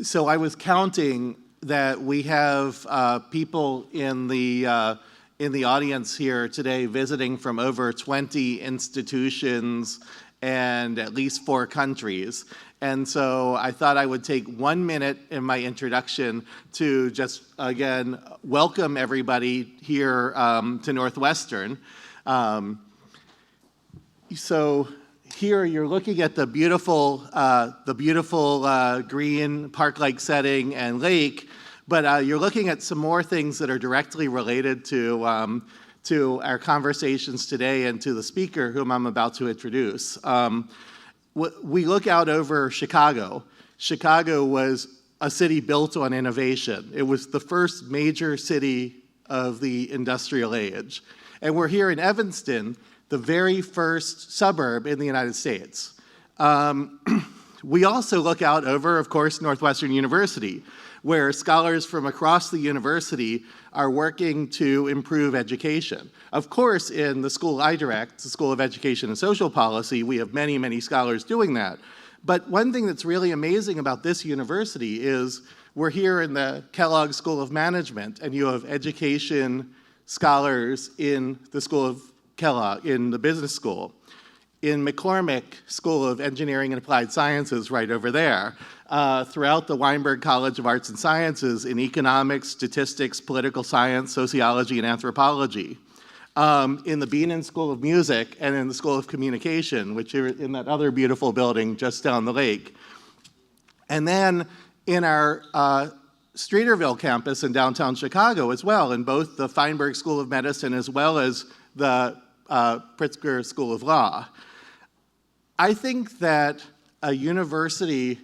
So I was counting that we have people in the audience here today visiting from over 20 institutions and at least 4 countries. And so I thought I would take 1 minute in my introduction to just, again, welcome everybody here to Northwestern. So here you're looking at the beautiful green park-like setting and lake, but you're looking at some more things that are directly related to our conversations today and to the speaker whom I'm about to introduce. We look out over Chicago. Chicago was a city built on innovation. It was the first major city of the industrial age. And we're here in Evanston, the very first suburb in the United States. We also look out over, of course, Northwestern University, where scholars from across the university are working to improve education. Of course, in the school I direct, the School of Education and Social Policy, we have many, many scholars doing that. But one thing that's really amazing about this university is we're here in the Kellogg School of Management, and you have education scholars in the School of Kellogg, in the business school. In McCormick School of Engineering and Applied Sciences, right over there. Throughout the Weinberg College of Arts and Sciences in economics, statistics, political science, sociology, and anthropology. In the Beanan School of Music and in the School of Communication, which are in that other beautiful building just down the lake. And then in our Streeterville campus in downtown Chicago as well, in both the Feinberg School of Medicine as well as the Pritzker School of Law. I think that a university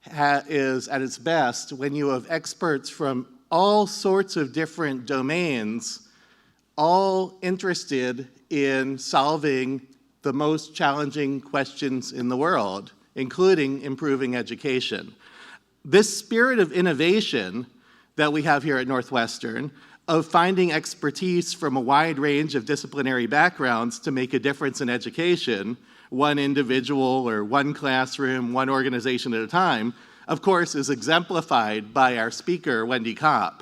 is at its best when you have experts from all sorts of different domains, all interested in solving the most challenging questions in the world, including improving education. This spirit of innovation that we have here at Northwestern, of finding expertise from a wide range of disciplinary backgrounds to make a difference in education, one individual or one classroom, one organization at a time, of course, is exemplified by our speaker, Wendy Kopp.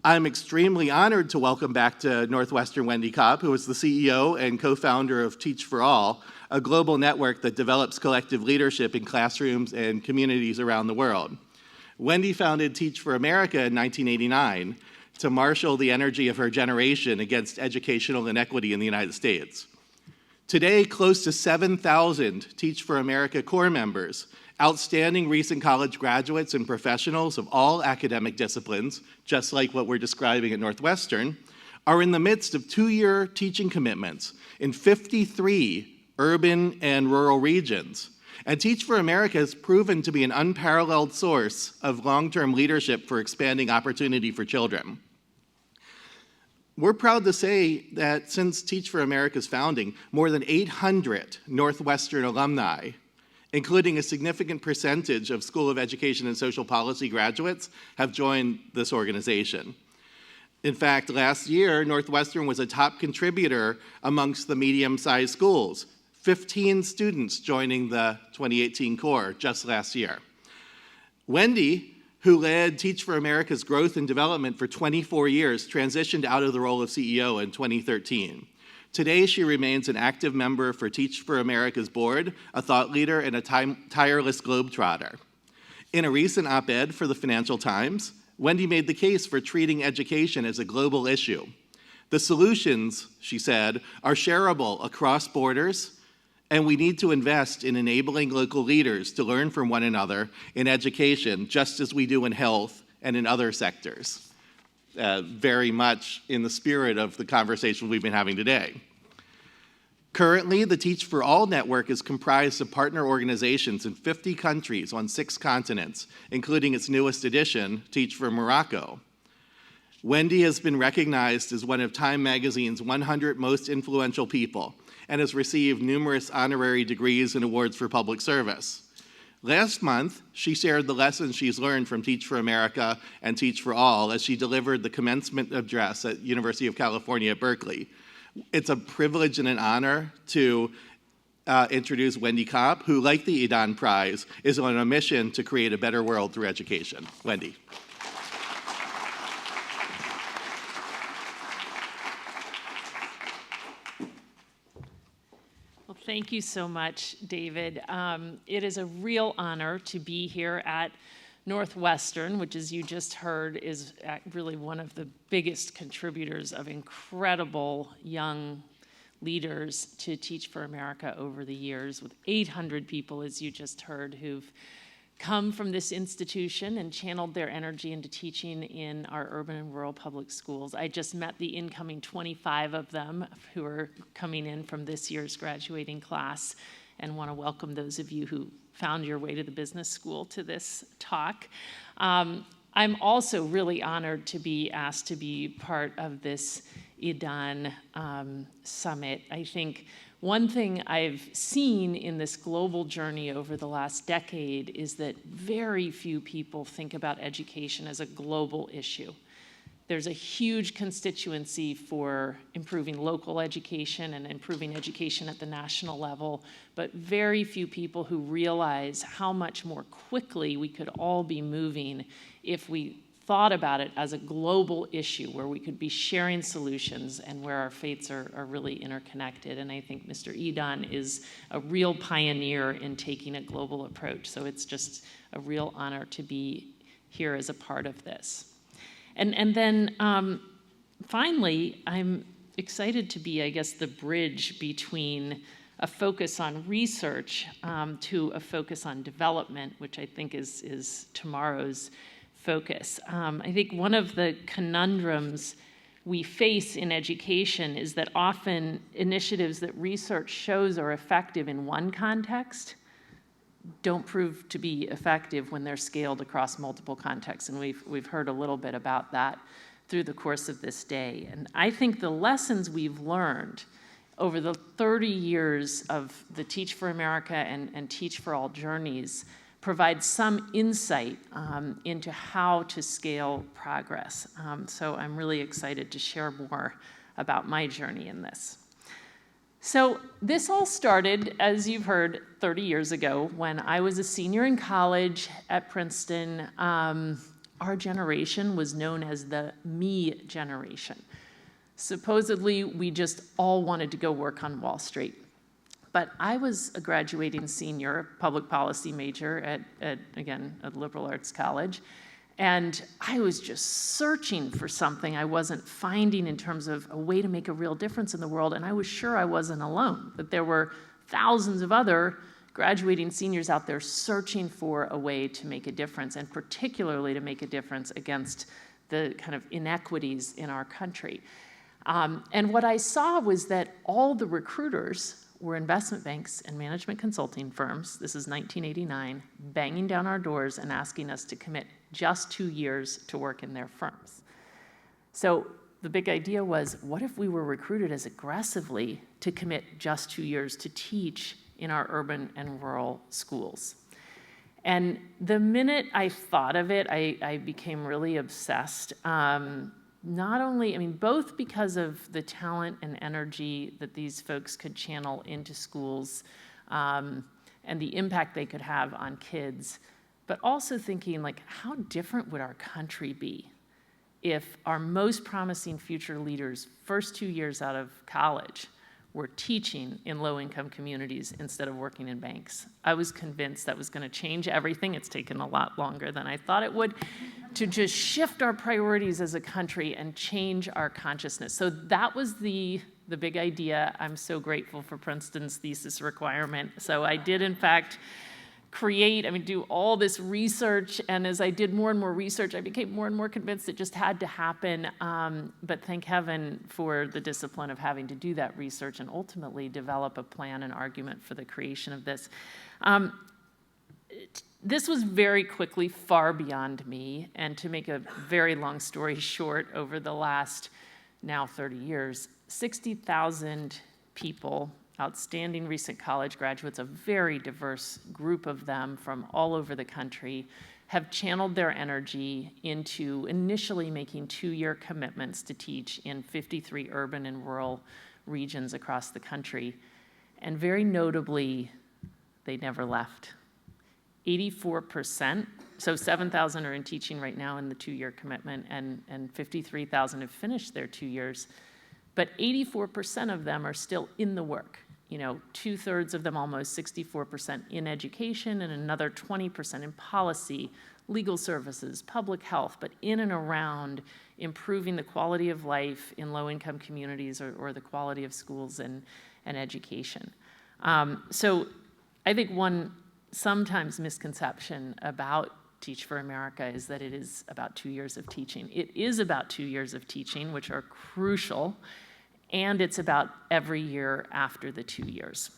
I'm extremely honored to welcome back to Northwestern Wendy Kopp, who is the CEO and co-founder of Teach for All, a global network that develops collective leadership in classrooms and communities around the world. Wendy founded Teach for America in 1989 to marshal the energy of her generation against educational inequity in the United States. Today, close to 7,000 Teach for America core members, outstanding recent college graduates and professionals of all academic disciplines, just like what we're describing at Northwestern, are in the midst of 2-year teaching commitments in 53 urban and rural regions. And Teach for America has proven to be an unparalleled source of long-term leadership for expanding opportunity for children. We're proud to say that since Teach for America's founding, more than 800 Northwestern alumni, including a significant percentage of School of Education and Social Policy graduates, have joined this organization. In fact, last year, Northwestern was a top contributor amongst the medium-sized schools, 15 students joining the 2018 core just last year. Wendy, who led Teach for America's growth and development for 24 years, transitioned out of the role of CEO in 2013. Today, she remains an active member for Teach for America's board, a thought leader, and a tireless globetrotter. In a recent op-ed for the Financial Times, Wendy made the case for treating education as a global issue. The solutions, she said, are shareable across borders, and we need to invest in enabling local leaders to learn from one another in education, just as we do in health and in other sectors. Very much in the spirit of the conversation we've been having today. Currently, the Teach for All network is comprised of partner organizations in 50 countries on 6 continents, including its newest edition, Teach for Morocco. Wendy has been recognized as one of Time Magazine's 100 most influential people and has received numerous honorary degrees and awards for public service. Last month, she shared the lessons she's learned from Teach for America and Teach for All as she delivered the commencement address at University of California at Berkeley. It's a privilege and an honor to introduce Wendy Kopp, who, like the Yidan Prize, is on a mission to create a better world through education. Wendy. Well, thank you so much, David. It is a real honor to be here at Northwestern, which, as you just heard, is really one of the biggest contributors of incredible young leaders to Teach for America over the years, with 800 people, as you just heard, who've come from this institution and channeled their energy into teaching in our urban and rural public schools. I just met the incoming 25 of them who are coming in from this year's graduating class, and want to welcome those of you who found your way to the business school to this talk. I'm also really honored to be asked to be part of this Yidan Summit. I think one thing I've seen in this global journey over the last decade is that very few people think about education as a global issue. There's a huge constituency for improving local education and improving education at the national level, but very few people who realize how much more quickly we could all be moving if we thought about it as a global issue where we could be sharing solutions and where our fates are really interconnected. And I think Mr. Yidan is a real pioneer in taking a global approach. So it's just a real honor to be here as a part of this. And then finally, I'm excited to be, I guess, the bridge between a focus on research to a focus on development, which I think is tomorrow's focus. I think one of the conundrums we face in education is that often initiatives that research shows are effective in one context don't prove to be effective when they're scaled across multiple contexts, and we've heard a little bit about that through the course of this day. And I think the lessons we've learned over the 30 years of the Teach for America and Teach for All journeys provide some insight into how to scale progress. So I'm really excited to share more about my journey in this. So this all started, as you've heard, 30 years ago when I was a senior in college at Princeton. Our generation was known as the me generation. Supposedly, we just all wanted to go work on Wall Street. But I was a graduating senior public policy major at again, a liberal arts college. And I was just searching for something I wasn't finding in terms of a way to make a real difference in the world. And I was sure I wasn't alone, that there were thousands of other graduating seniors out there searching for a way to make a difference, and particularly to make a difference against the kind of inequities in our country. And what I saw was that all the recruiters were investment banks and management consulting firms, this is 1989, banging down our doors and asking us to commit just 2 years to work in their firms. So the big idea was, what if we were recruited as aggressively to commit just 2 years to teach in our urban and rural schools? And the minute I thought of it, I became really obsessed. Not only, I mean, both because of the talent and energy that these folks could channel into schools and the impact they could have on kids, but also thinking, like, how different would our country be if our most promising future leaders, first 2 years out of college, were teaching in low-income communities instead of working in banks? I was convinced that was going to change everything. It's taken a lot longer than I thought it would to just shift our priorities as a country and change our consciousness. So that was the big idea. I'm so grateful for Princeton's thesis requirement. So I did, in fact, do all this research, and as I did more and more research, I became more and more convinced it just had to happen, but thank heaven for the discipline of having to do that research and ultimately develop a plan and argument for the creation of this. This was very quickly far beyond me, and to make a very long story short, over the last now 30 years, 60,000 people, outstanding recent college graduates, a very diverse group of them from all over the country, have channeled their energy into initially making 2-year commitments to teach in 53 urban and rural regions across the country. And very notably, they never left. 84%, so 7,000 are in teaching right now in the 2-year commitment, and 53,000 have finished their 2 years. But 84% of them are still in the work. 2/3 of them, almost 64%, in education, and another 20% in policy, legal services, public health, but in and around improving the quality of life in low-income communities or the quality of schools and education. So I think one sometimes misconception about Teach for America is that it is about 2 years of teaching. It is about 2 years of teaching, which are crucial, and it's about every year after the 2 years.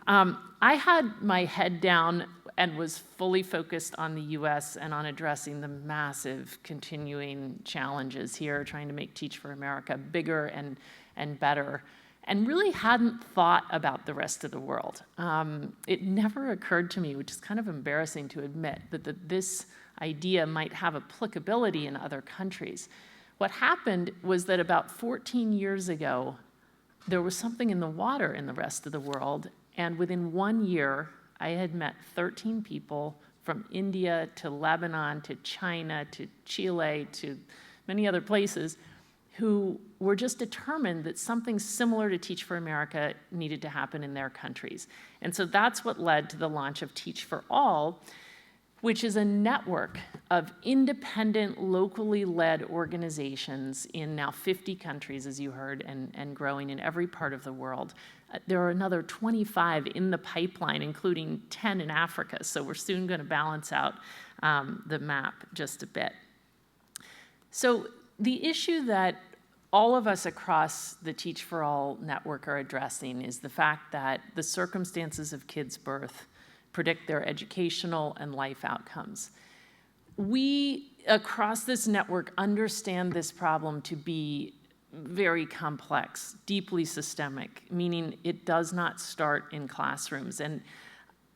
I had my head down and was fully focused on the US and on addressing the massive continuing challenges here, trying to make Teach for America bigger and better, and really hadn't thought about the rest of the world. It never occurred to me, which is kind of embarrassing to admit, that this idea might have applicability in other countries. What happened was that about 14 years ago, there was something in the water in the rest of the world, and within 1 year, I had met 13 people from India to Lebanon to China to Chile to many other places who were just determined that something similar to Teach for America needed to happen in their countries. And so that's what led to the launch of Teach for All, which is a network of independent, locally led organizations in now 50 countries, as you heard, and growing in every part of the world. There are another 25 in the pipeline, including 10 in Africa, so we're soon going to balance out the map just a bit. So the issue that all of us across the Teach for All network are addressing is the fact that the circumstances of kids' birth predict their educational and life outcomes. We, across this network, understand this problem to be very complex, deeply systemic, meaning it does not start in classrooms. And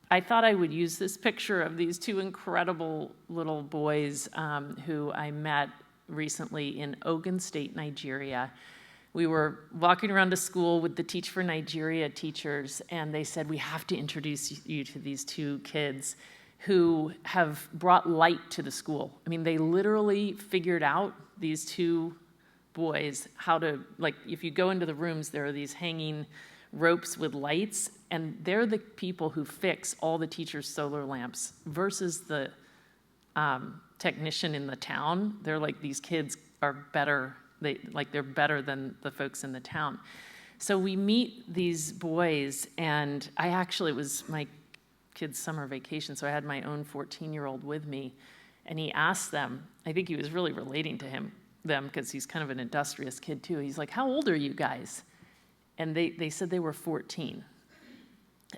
I thought I would use this picture of these two incredible little boys who I met recently in Ogun State, Nigeria. We were walking around a school with the Teach for Nigeria teachers, and they said, we have to introduce you to these two kids who have brought light to the school. I mean, they literally figured out, these two boys, how to, like, if you go into the rooms, there are these hanging ropes with lights, and they're the people who fix all the teachers' solar lamps versus the technician in the town. They're like, these kids are better, they're better than the folks in the town. So we meet these boys, and it was my kid's summer vacation, so I had my own 14-year-old with me, and he asked them, I think he was really relating to them because he's kind of an industrious kid too. He's like, how old are you guys? And they said they were 14.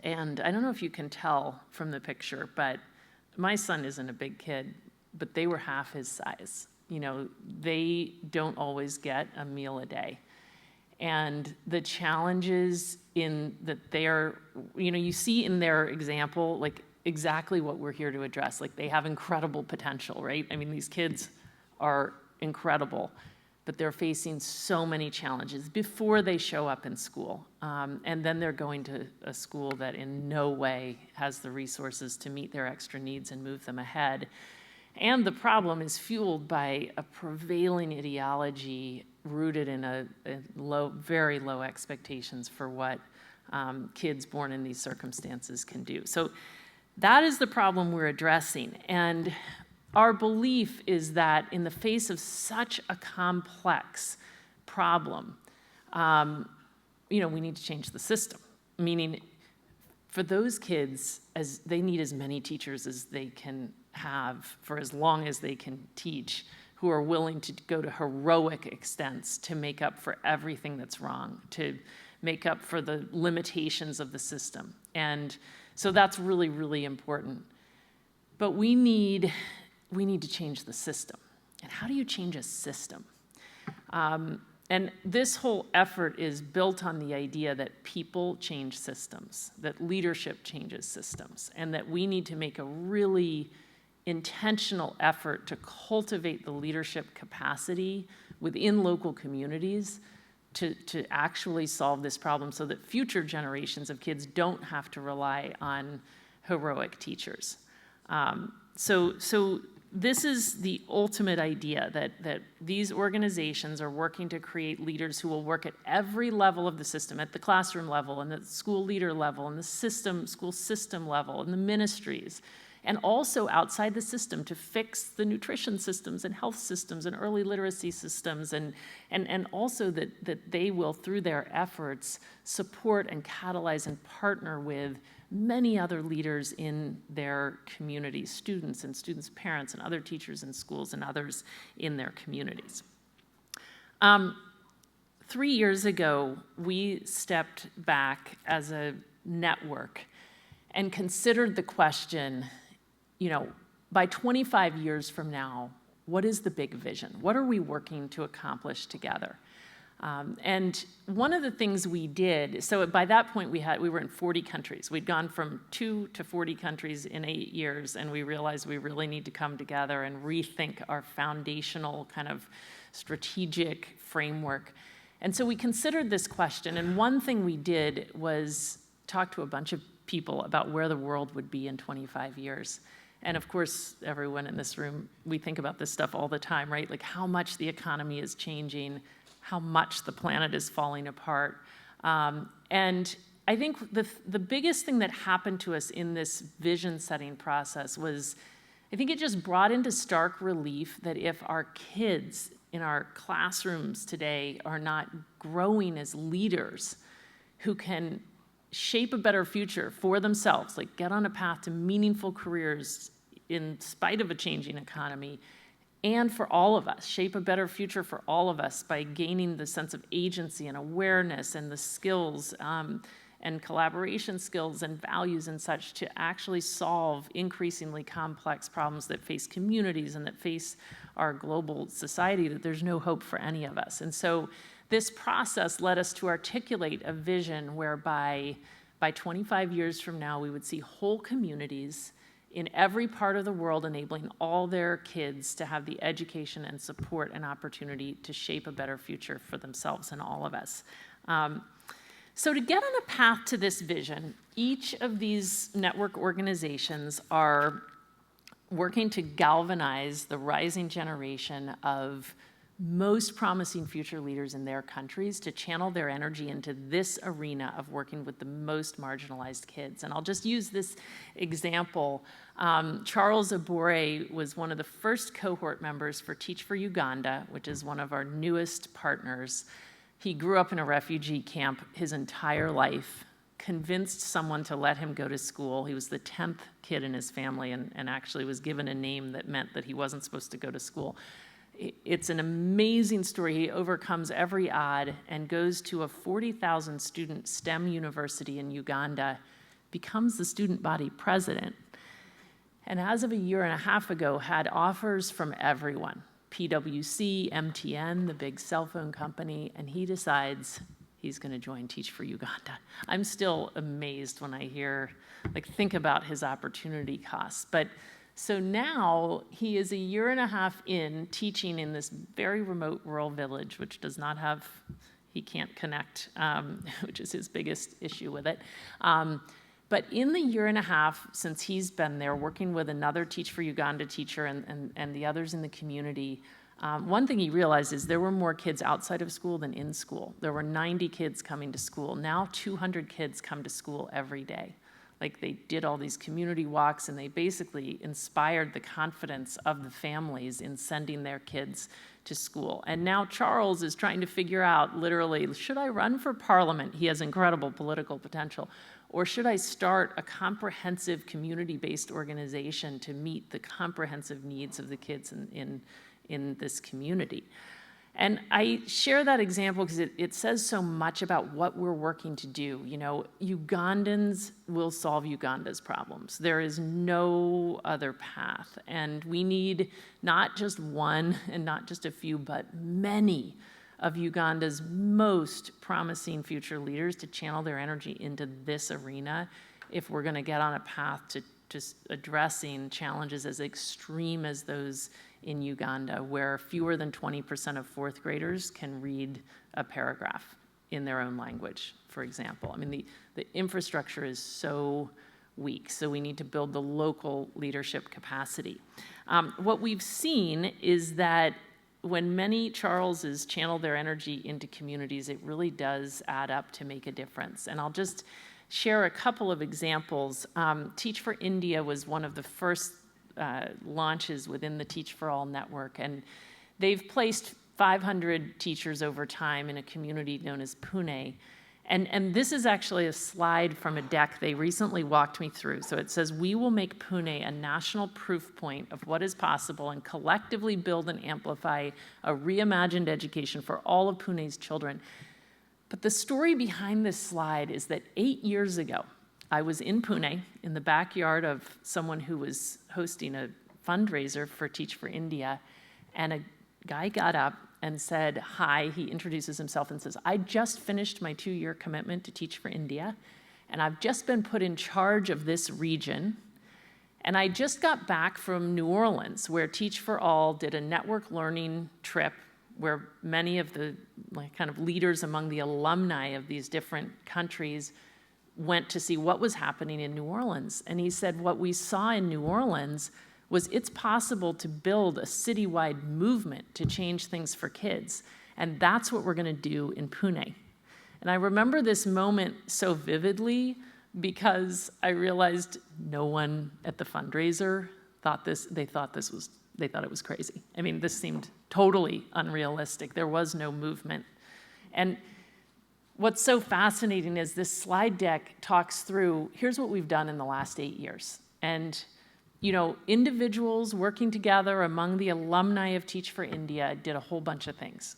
And I don't know if you can tell from the picture, but my son isn't a big kid, but they were half his size. They don't always get a meal a day. And the challenges in that you see in their example, like exactly what we're here to address. Like, they have incredible potential, right? I mean, these kids are incredible, but they're facing so many challenges before they show up in school. And then they're going to a school that in no way has the resources to meet their extra needs and move them ahead. And the problem is fueled by a prevailing ideology rooted in very low expectations for what kids born in these circumstances can do. So that is the problem we're addressing. And our belief is that in the face of such a complex problem, we need to change the system. Meaning, for those kids, as they need as many teachers as they can have for as long as they can teach, who are willing to go to heroic extents to make up for everything that's wrong, to make up for the limitations of the system. And so that's really, really important. But we need to change the system. And how do you change a system? And this whole effort is built on the idea that people change systems, that leadership changes systems, and that we need to make a really intentional effort to cultivate the leadership capacity within local communities to actually solve this problem so that future generations of kids don't have to rely on heroic teachers. So this is the ultimate idea, that these organizations are working to create leaders who will work at every level of the system, at the classroom level, and the school leader level, and the school system level, and the ministries, and also outside the system to fix the nutrition systems and health systems and early literacy systems, and also that they will, through their efforts, support and catalyze and partner with many other leaders in their communities, students and students' parents and other teachers in schools and others in their communities. 3 years ago, we stepped back as a network and considered the question, by 25 years from now, what is the big vision? What are we working to accomplish together? And one of the things we did, so by that point we were in 40 countries. We'd gone from 2 to 40 countries in 8 years, and we realized we really need to come together and rethink our foundational kind of strategic framework. And so we considered this question, and one thing we did was talk to a bunch of people about where the world would be in 25 years. And of course, everyone in this room, we think about this stuff all the time, right? Like how much the economy is changing, how much the planet is falling apart. And I think the biggest thing that happened to us in this vision setting process was, I think it just brought into stark relief that if our kids in our classrooms today are not growing as leaders who can shape a better future for themselves, like get on a path to meaningful careers in spite of a changing economy, and for all of us, shape a better future for all of us by gaining the sense of agency and awareness and the skills and collaboration skills and values and such to actually solve increasingly complex problems that face communities and that face our global society, that there's no hope for any of us. And so this process led us to articulate a vision whereby by 25 years from now, we would see whole communities in every part of the world enabling all their kids to have the education and support and opportunity to shape a better future for themselves and all of us. So to get on a path to this vision, each of these network organizations are working to galvanize the rising generation of most promising future leaders in their countries to channel their energy into this arena of working with the most marginalized kids. And I'll just use this example. Charles Abore was one of the first cohort members for Teach for Uganda, which is one of our newest partners. He grew up in a refugee camp his entire life, convinced someone to let him go to school. He was the 10th kid in his family and actually was given a name that meant that he wasn't supposed to go to school. It's an amazing story. He overcomes every odd and goes to a 40,000 student STEM university in Uganda, becomes the student body president, and as of a year and a half ago had offers from everyone, PwC, MTN, the big cell phone company, and he decides he's going to join Teach for Uganda. I'm still amazed when I think about his opportunity costs. But so now he is a year and a half in teaching in this very remote rural village, which does not have, he can't connect, which is his biggest issue with it. But in the year and a half since he's been there working with another Teach for Uganda teacher and the others in the community, one thing he realized is there were more kids outside of school than in school. There were 90 kids coming to school. Now 200 kids come to school every day. Like they did all these community walks and they basically inspired the confidence of the families in sending their kids to school. And now Charles is trying to figure out literally, should I run for parliament? He has incredible political potential. Or should I start a comprehensive community-based organization to meet the comprehensive needs of the kids in this community? And I share that example because it says so much about what we're working to do. Ugandans will solve Uganda's problems. There is no other path. And we need not just one and not just a few, but many of Uganda's most promising future leaders to channel their energy into this arena if we're going to get on a path just addressing challenges as extreme as those in Uganda, where fewer than 20% of fourth graders can read a paragraph in their own language, for example. I mean, the infrastructure is so weak, so we need to build the local leadership capacity. What we've seen is that when many Charleses channel their energy into communities, it really does add up to make a difference. And I'll just share a couple of examples. Teach for India was one of the first launches within the Teach for All network, and they've placed 500 teachers over time in a community known as Pune. And this is actually a slide from a deck they recently walked me through. So it says, we will make Pune a national proof point of what is possible and collectively build and amplify a reimagined education for all of Pune's children. But the story behind this slide is that 8 years ago, I was in Pune in the backyard of someone who was hosting a fundraiser for Teach for India, and a guy got up and said, hi. He introduces himself and says, I just finished my 2-year commitment to Teach for India, and I've just been put in charge of this region. And I just got back from New Orleans, where Teach for All did a network learning trip where many of the kind of leaders among the alumni of these different countries went to see what was happening in New Orleans. And he said, what we saw in New Orleans was it's possible to build a citywide movement to change things for kids. And that's what we're gonna do in Pune. And I remember this moment so vividly because I realized no one at the fundraiser thought it was crazy. I mean, this seemed totally unrealistic. There was no movement. And what's so fascinating is this slide deck talks through, here's what we've done in the last 8 years. And individuals working together among the alumni of Teach for India did a whole bunch of things.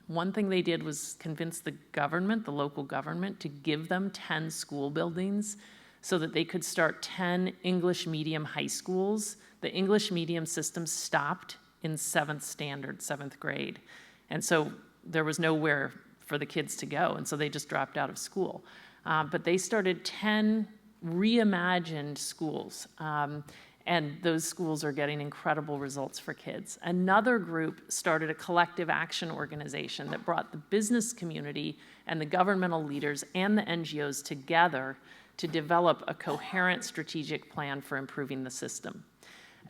One thing they did was convince the government, the local government, to give them 10 school buildings so that they could start 10 English medium high schools. The English medium system stopped in 7th grade. And so there was nowhere for the kids to go, and so they just dropped out of school. But they started 10 reimagined schools. And those schools are getting incredible results for kids. Another group started a collective action organization that brought the business community and the governmental leaders and the NGOs together to develop a coherent strategic plan for improving the system.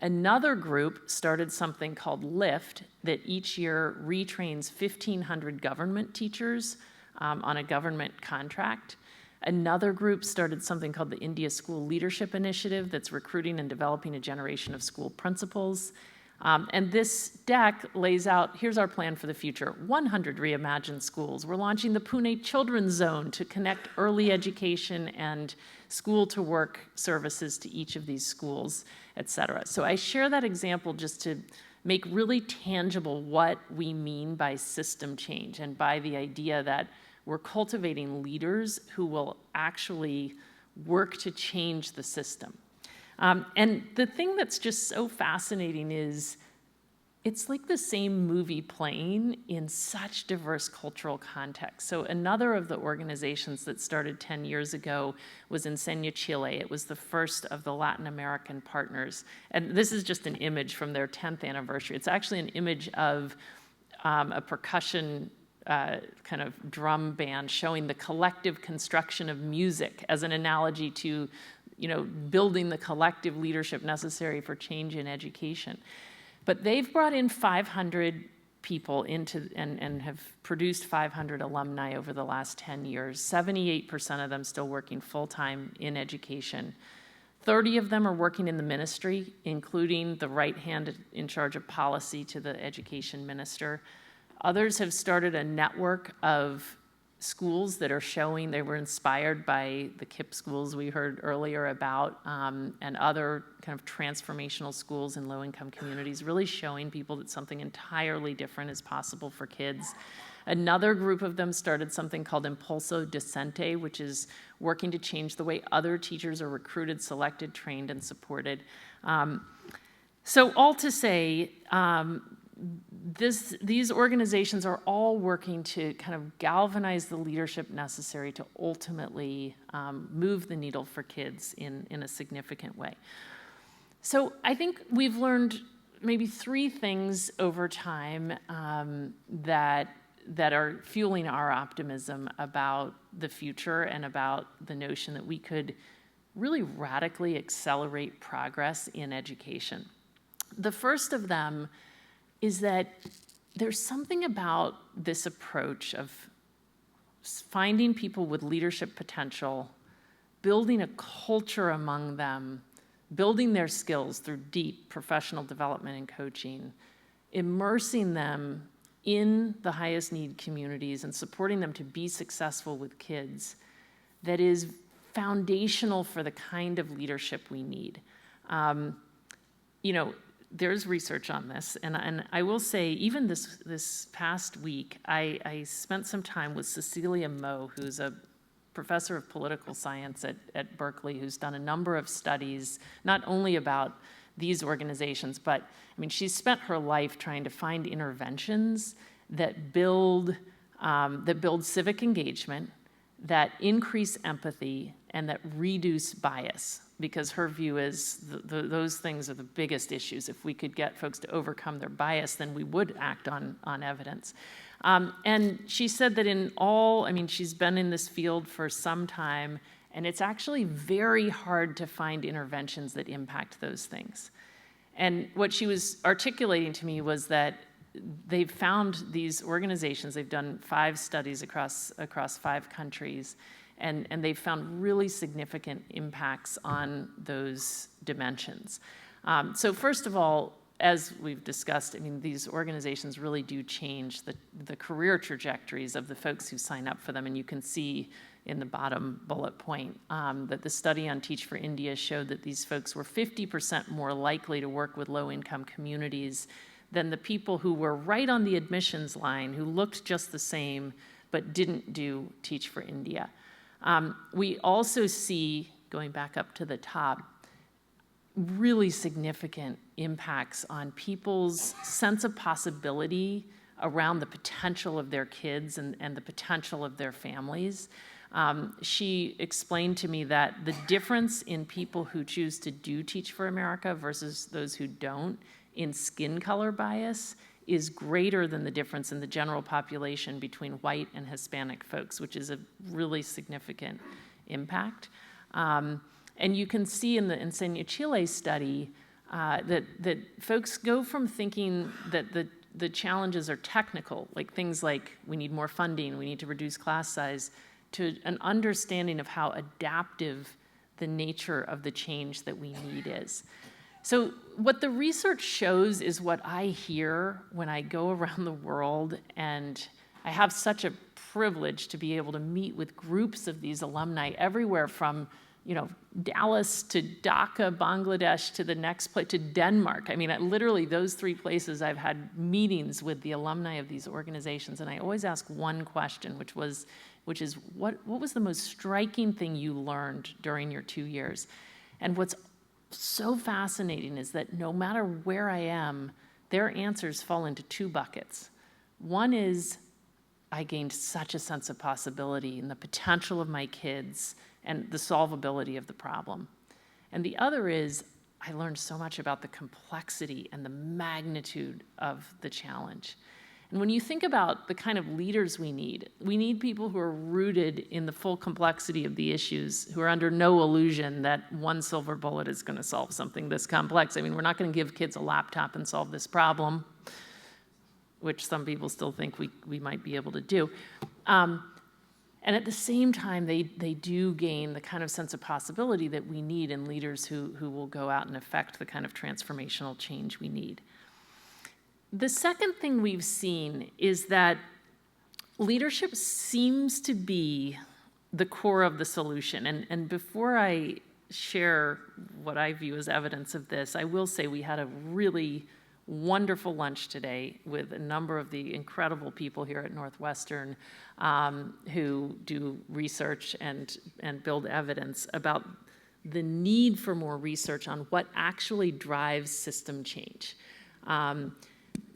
Another group started something called LIFT that each year retrains 1,500 government teachers on a government contract. Another group started something called the India School Leadership Initiative that's recruiting and developing a generation of school principals. And this deck lays out, here's our plan for the future, 100 reimagined schools. We're launching the Pune Children's Zone to connect early education and school-to-work services to each of these schools, et cetera. So I share that example just to make really tangible what we mean by system change and by the idea that we're cultivating leaders who will actually work to change the system. And the thing that's just so fascinating is it's like the same movie playing in such diverse cultural contexts. So another of the organizations that started 10 years ago was Enseña Chile. It was the first of the Latin American partners. And this is just an image from their 10th anniversary. It's actually an image of a percussion kind of drum band showing the collective construction of music as an analogy to, building the collective leadership necessary for change in education. But they've brought in 500 people into and have produced 500 alumni over the last 10 years, 78% of them still working full-time in education. 30 of them are working in the ministry, including the right hand in charge of policy to the education minister. Others have started a network of schools that are showing they were inspired by the KIPP schools we heard earlier about, and other kind of transformational schools in low-income communities, really showing people that something entirely different is possible for kids. Another group of them started something called Impulso Docente, which is working to change the way other teachers are recruited, selected, trained, and supported. So all to say, these organizations are all working to kind of galvanize the leadership necessary to ultimately move the needle for kids in a significant way. So I think we've learned maybe 3 things over time that are fueling our optimism about the future and about the notion that we could really radically accelerate progress in education. The first of them is that there's something about this approach of finding people with leadership potential, building a culture among them, building their skills through deep professional development and coaching, immersing them in the highest need communities and supporting them to be successful with kids, that is foundational for the kind of leadership we need. There's research on this, and I will say, even this past week, I spent some time with Cecilia Moe, who's a professor of political science at Berkeley, who's done a number of studies, not only about these organizations, but she's spent her life trying to find interventions that build civic engagement, that increase empathy, and that reduce bias, because her view is those things are the biggest issues. If we could get folks to overcome their bias, then we would act on evidence. And she said that she's been in this field for some time, and it's actually very hard to find interventions that impact those things. And what she was articulating to me was that they've found these organizations, they've done 5 studies across 5 countries, and they've found really significant impacts on those dimensions. So first of all, as we've discussed, these organizations really do change the career trajectories of the folks who sign up for them, and you can see in the bottom bullet point that the study on Teach for India showed that these folks were 50% more likely to work with low-income communities than the people who were right on the admissions line, who looked just the same but didn't do Teach for India. We also see, going back up to the top, really significant impacts on people's sense of possibility around the potential of their kids and the potential of their families. She explained to me that the difference in people who choose to do Teach for America versus those who don't in skin color bias is greater than the difference in the general population between white and Hispanic folks, which is a really significant impact. And you can see in the Enseña Chile study that folks go from thinking that the challenges are technical, like things like we need more funding, we need to reduce class size, to an understanding of how adaptive the nature of the change that we need is. So what the research shows is what I hear when I go around the world, and I have such a privilege to be able to meet with groups of these alumni everywhere from Dallas to Dhaka, Bangladesh, to the next place, to Denmark. Literally those 3 places I've had meetings with the alumni of these organizations, and I always ask one question, which is what was the most striking thing you learned during your 2 years? And what's so fascinating is that no matter where I am, their answers fall into 2 buckets. One is, I gained such a sense of possibility in the potential of my kids and the solvability of the problem. And the other is, I learned so much about the complexity and the magnitude of the challenge. And when you think about the kind of leaders we need people who are rooted in the full complexity of the issues, who are under no illusion that one silver bullet is going to solve something this complex. We're not going to give kids a laptop and solve this problem, which some people still think we might be able to do. And at the same time, they do gain the kind of sense of possibility that we need in leaders who will go out and affect the kind of transformational change we need. The second thing we've seen is that leadership seems to be the core of the solution. And before I share what I view as evidence of this, I will say we had a really wonderful lunch today with a number of the incredible people here at Northwestern who do research and build evidence about the need for more research on what actually drives system change.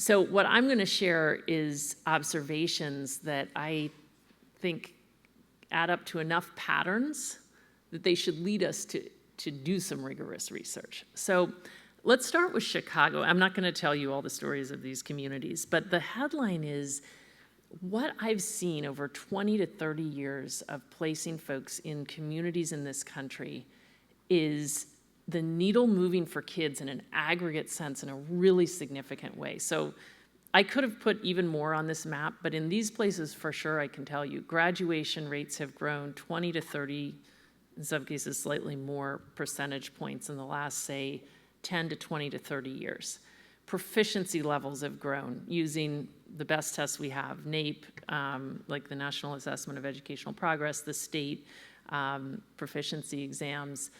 So what I'm going to share is observations that I think add up to enough patterns that they should lead us to do some rigorous research. So let's start with Chicago. I'm not going to tell you all the stories of these communities, but the headline is, what I've seen over 20 to 30 years of placing folks in communities in this country is the needle moving for kids in an aggregate sense in a really significant way. So I could have put even more on this map, but in these places, for sure, I can tell you, graduation rates have grown 20 to 30, in some cases slightly more percentage points in the last, say, 10 to 20 to 30 years. Proficiency levels have grown using the best tests we have, NAEP, like the National Assessment of Educational Progress, the state proficiency exams.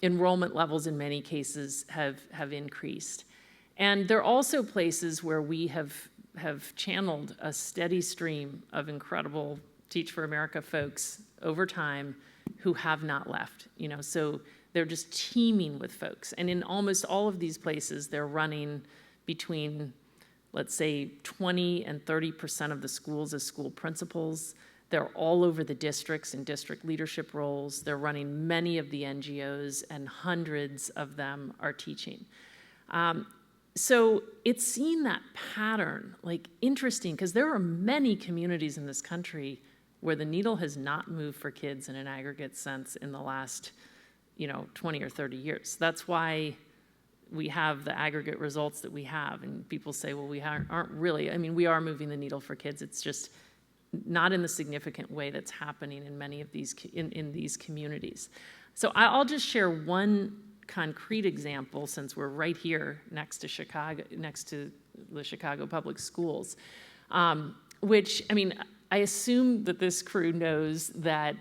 Enrollment levels in many cases have increased. And there are also places where we have channeled a steady stream of incredible Teach for America folks over time who have not left, so they're just teeming with folks. And in almost all of these places, they're running between, let's say, 20 and 30% of the schools as school principals. They're all over the districts in district leadership roles. They're running many of the NGOs, and hundreds of them are teaching. So it's seen that pattern, like interesting, because there are many communities in this country where the needle has not moved for kids in an aggregate sense in the last 20 or 30 years. That's why we have the aggregate results that we have. And people say, well, we aren't really. I mean, we are moving the needle for kids. It's just not in the significant way that's happening in many of these in these communities. So I'll just share one concrete example, since we're right here next to Chicago, next to the Chicago Public Schools, which, I mean, I assume that this crew knows that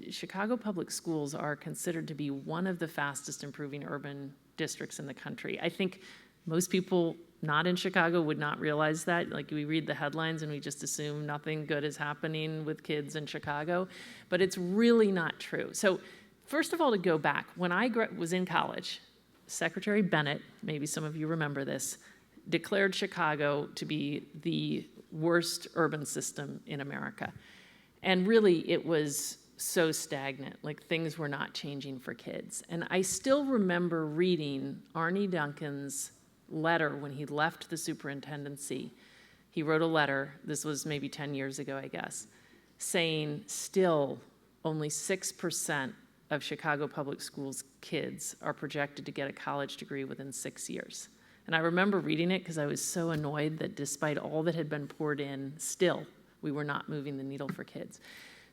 Chicago Public Schools are considered to be one of the fastest improving urban districts in the country. I think most people not in Chicago would not realize that. Like, we read the headlines and we just assume nothing good is happening with kids in Chicago, but it's really not true. So first of all, to go back, when I was in college, Secretary Bennett, maybe some of you remember this, declared Chicago to be the worst urban system in America. And really, it was so stagnant, like things were not changing for kids. And I still remember reading Arne Duncan's letter when he left the superintendency. He wrote a letter, this was maybe 10 years ago, I guess, saying still only 6% of Chicago Public Schools kids are projected to get a college degree within 6 years. And I remember reading it because I was so annoyed that despite all that had been poured in, still, we were not moving the needle for kids.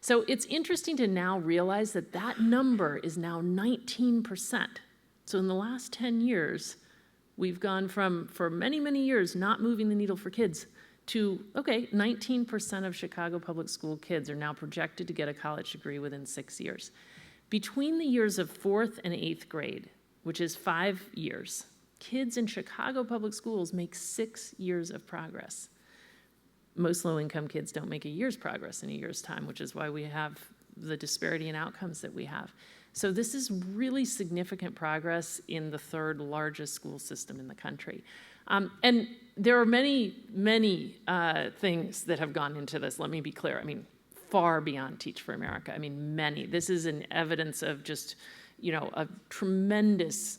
So it's interesting to now realize that that number is now 19%. So in the last 10 years, we've gone from, for many, many years, not moving the needle for kids to, 19% of Chicago Public School kids are now projected to get a college degree within 6 years. Between the years of 4th and 8th grade, which is 5 years, kids in Chicago Public Schools make 6 years of progress. Most low-income kids don't make a year's progress in a year's time, which is why we have the disparity in outcomes that we have. So this is really significant progress in the third largest school system in the country. And there are many, many things that have gone into this. Let me be clear. I mean, far beyond Teach for America. I mean, many. This is an evidence of just, a tremendous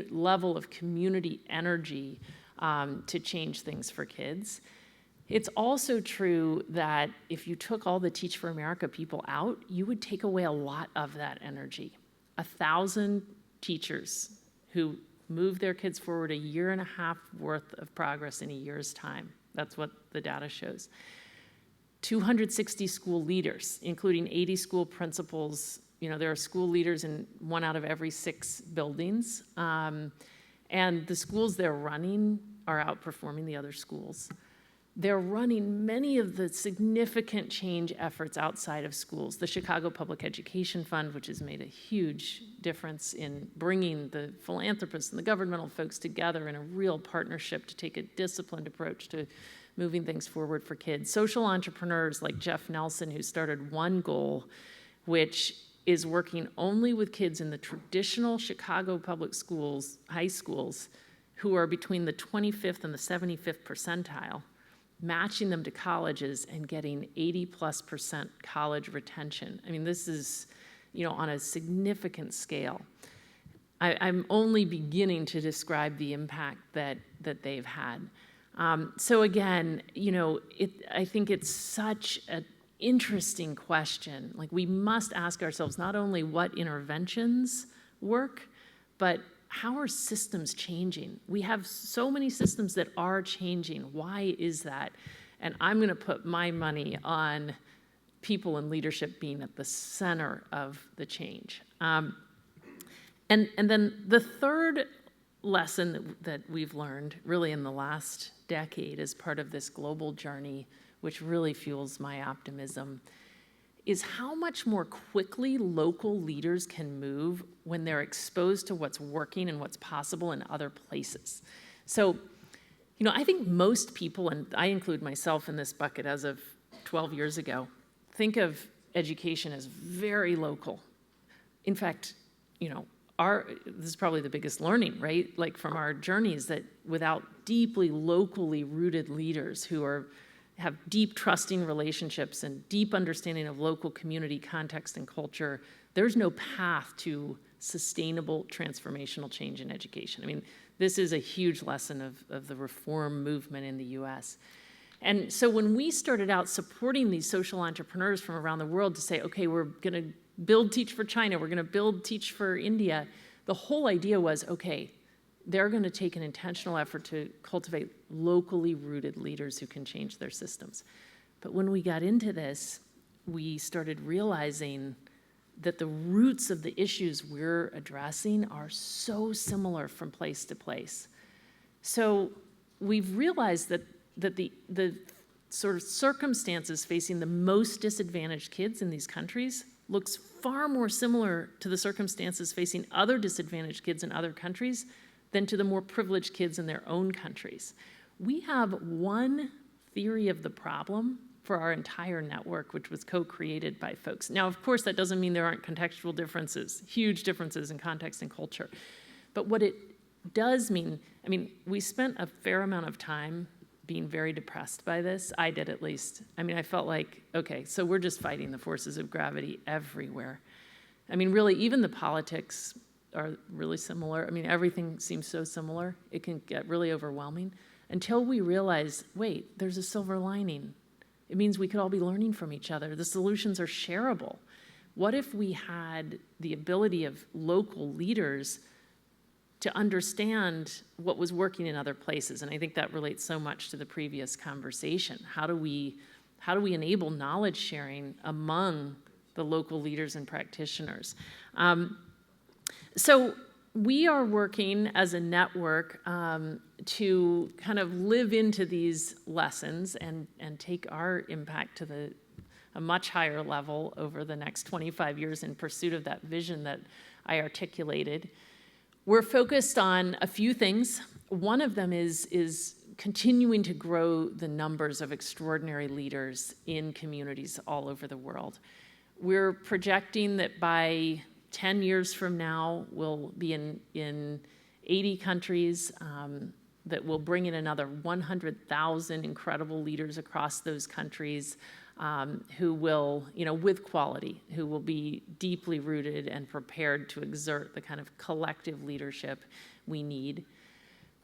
level of community energy to change things for kids. It's also true that if you took all the Teach for America people out, you would take away a lot of that energy. 1,000 teachers who move their kids forward a year and a half worth of progress in a year's time. That's what the data shows. 260 school leaders, including 80 school principals. There are school leaders in 1 out of every 6 buildings. And the schools they're running are outperforming the other schools. They're running many of the significant change efforts outside of schools. The Chicago Public Education Fund, which has made a huge difference in bringing the philanthropists and the governmental folks together in a real partnership to take a disciplined approach to moving things forward for kids. Social entrepreneurs like Jeff Nelson, who started One Goal, which is working only with kids in the traditional Chicago public schools, high schools, who are between the 25th and the 75th percentile, matching them to colleges and getting 80+% college retention. I mean, this is, on a significant scale. I'm only beginning to describe the impact that they've had. So again, I think it's such an interesting question. Like, we must ask ourselves not only what interventions work, but how are systems changing? We have so many systems that are changing. Why is that? And I'm going to put my money on people in leadership being at the center of the change. And then the third lesson that we've learned really in the last decade as part of this global journey, which really fuels my optimism, is how much more quickly local leaders can move when they're exposed to what's working and what's possible in other places. So, I think most people, and I include myself in this bucket as of 12 years ago, think of education as very local. In fact, this is probably the biggest learning, right? Like, from our journeys, that without deeply locally rooted leaders who have deep trusting relationships and deep understanding of local community context and culture, there's no path to sustainable transformational change in education. I mean, this is a huge lesson of the reform movement in the US. And so when we started out supporting these social entrepreneurs from around the world to say, okay, we're going to build Teach for China, we're going to build Teach for India, the whole idea was, okay, they're going to take an intentional effort to cultivate locally rooted leaders who can change their systems. But when we got into this, we started realizing that the roots of the issues we're addressing are so similar from place to place. So we've realized that the sort of circumstances facing the most disadvantaged kids in these countries looks far more similar to the circumstances facing other disadvantaged kids in other countries than to the more privileged kids in their own countries. We have one theory of the problem for our entire network, which was co-created by folks. Now, of course, that doesn't mean there aren't contextual differences, huge differences in context and culture. But what it does mean, we spent a fair amount of time being very depressed by this. I did, at least. I felt like, okay, so we're just fighting the forces of gravity everywhere. Really, even the politics are really similar. Everything seems so similar. It can get really overwhelming until we realize, wait, there's a silver lining. It means we could all be learning from each other. The solutions are shareable. What if we had the ability of local leaders to understand what was working in other places? And I think that relates so much to the previous conversation. How do we enable knowledge sharing among the local leaders and practitioners? So we are working as a network to kind of live into these lessons and take our impact to a much higher level over the next 25 years in pursuit of that vision that I articulated. We're focused on a few things. One of them is continuing to grow the numbers of extraordinary leaders in communities all over the world. We're projecting that by 10 years from now, we'll be in 80 countries, that will bring in another 100,000 incredible leaders across those countries, who will, with quality, who will be deeply rooted and prepared to exert the kind of collective leadership we need.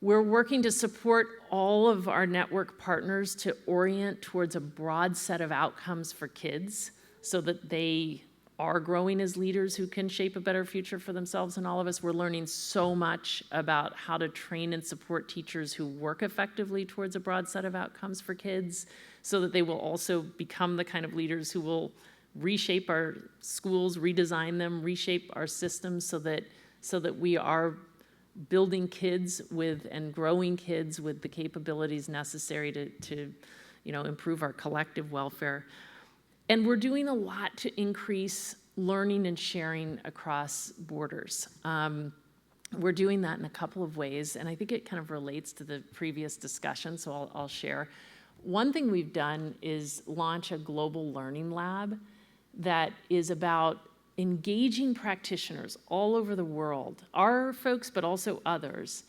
We're working to support all of our network partners to orient towards a broad set of outcomes for kids so that they are growing as leaders who can shape a better future for themselves and all of us. We're learning so much about how to train and support teachers who work effectively towards a broad set of outcomes for kids so that they will also become the kind of leaders who will reshape our schools, redesign them, reshape our systems so that we are building kids with and growing kids with the capabilities necessary to improve our collective welfare. And we're doing a lot to increase learning and sharing across borders. We're doing that in a couple of ways, and I think it kind of relates to the previous discussion, so I'll share. One thing we've done is launch a global learning lab that is about engaging practitioners all over the world, our folks, but also others,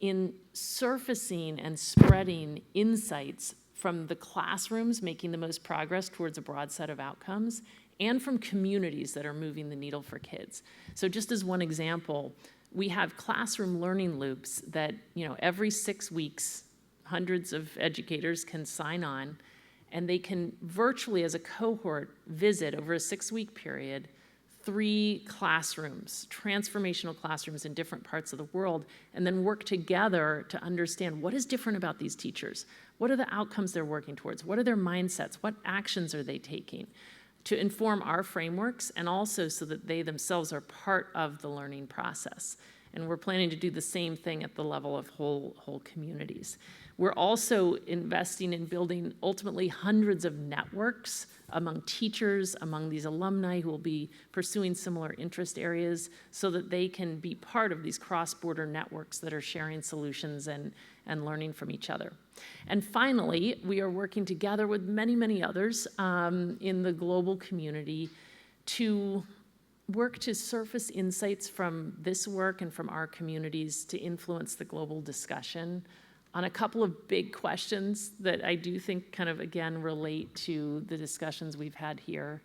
in surfacing and spreading insights from the classrooms making the most progress towards a broad set of outcomes, and from communities that are moving the needle for kids. So just as one example, we have classroom learning loops that, every 6 weeks, hundreds of educators can sign on, and they can virtually, as a cohort, visit over a 6-week period 3 classrooms, transformational classrooms in different parts of the world, and then work together to understand what is different about these teachers. What are the outcomes they're working towards? What are their mindsets? What actions are they taking to inform our frameworks, and also so that they themselves are part of the learning process? And we're planning to do the same thing at the level of whole communities. We're also investing in building ultimately hundreds of networks among teachers, among these alumni who will be pursuing similar interest areas, so that they can be part of these cross-border networks that are sharing solutions and learning from each other. And finally, we are working together with many, many others in the global community to work to surface insights from this work and from our communities to influence the global discussion on a couple of big questions that I do think kind of, again, relate to the discussions we've had here.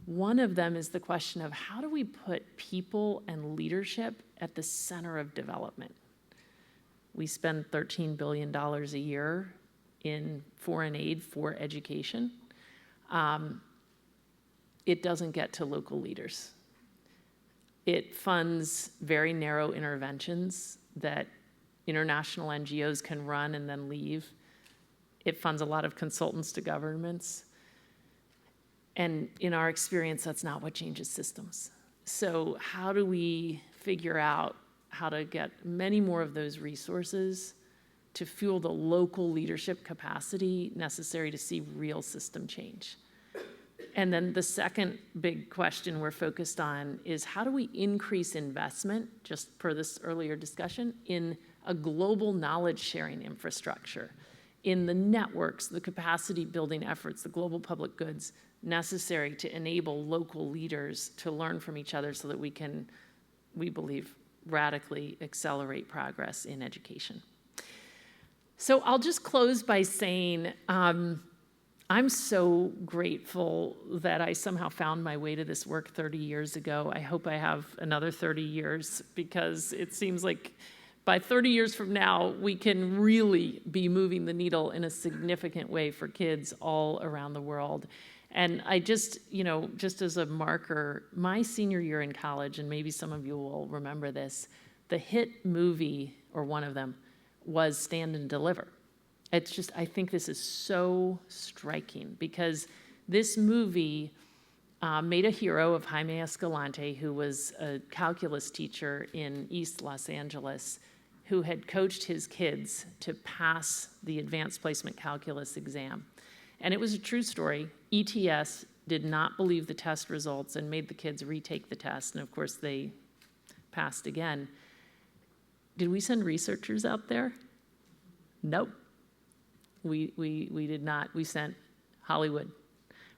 One of them is the question of how do we put people and leadership at the center of development? We spend $13 billion a year in foreign aid for education. It doesn't get to local leaders. It funds very narrow interventions that international NGOs can run and then leave. It funds a lot of consultants to governments. And in our experience, that's not what changes systems. So how do we figure out how to get many more of those resources to fuel the local leadership capacity necessary to see real system change? And then the second big question we're focused on is how do we increase investment, just per this earlier discussion, in a global knowledge sharing infrastructure, in the networks, the capacity building efforts, the global public goods necessary to enable local leaders to learn from each other so that we can, we believe, radically accelerate progress in education. So I'll just close by saying, I'm so grateful that I somehow found my way to this work 30 years ago. I hope I have another 30 years, because it seems like by 30 years from now, we can really be moving the needle in a significant way for kids all around the world. And I just, just as a marker, my senior year in college, and maybe some of you will remember this, the hit movie, or one of them, was Stand and Deliver. It's just, I think this is so striking, because this movie made a hero of Jaime Escalante, who was a calculus teacher in East Los Angeles, who had coached his kids to pass the advanced placement calculus exam. And it was a true story. ETS did not believe the test results and made the kids retake the test, and of course they passed again. Did we send researchers out there? Nope. We did not. We sent Hollywood.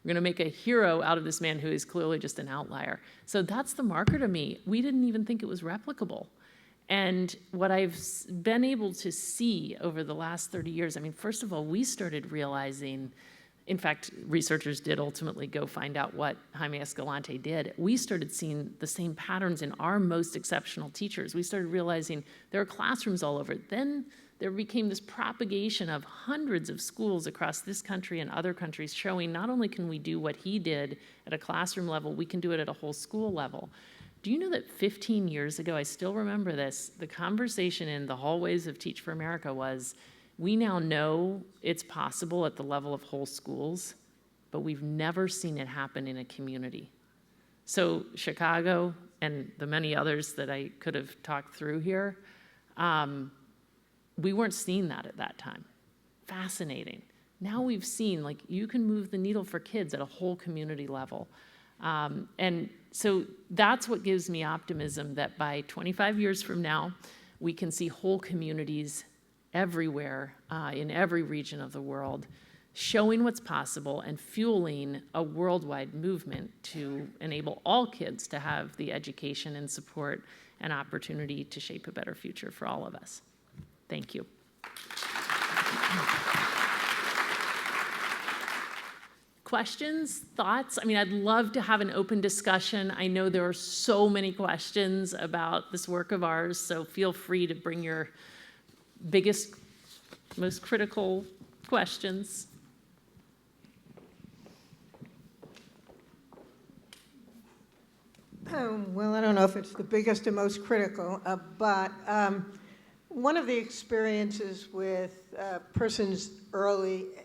We're going to make a hero out of this man who is clearly just an outlier. So that's the marker to me. We didn't even think it was replicable. And what I've been able to see over the last 30 years, I mean, first of all, we started realizing, in fact, researchers did ultimately go find out what Jaime Escalante did. We started seeing the same patterns in our most exceptional teachers. We started realizing there are classrooms all over. Then there became this propagation of hundreds of schools across this country and other countries showing not only can we do what he did at a classroom level, we can do it at a whole school level. Do you know that 15 years ago, I still remember this, the conversation in the hallways of Teach for America was, we now know it's possible at the level of whole schools, but we've never seen it happen in a community. So Chicago and the many others that I could have talked through here, we weren't seeing that at that time. Fascinating. Now we've seen, like, you can move the needle for kids at a whole community level. And so that's what gives me optimism that by 25 years from now, we can see whole communities everywhere, in every region of the world, showing what's possible and fueling a worldwide movement to enable all kids to have the education and support and opportunity to shape a better future for all of us. Thank you. Questions, thoughts? I mean, I'd love to have an open discussion. I know there are so many questions about this work of ours, so feel free to bring your biggest, most critical questions. Well, I don't know if it's the biggest and most critical, but one of the experiences with persons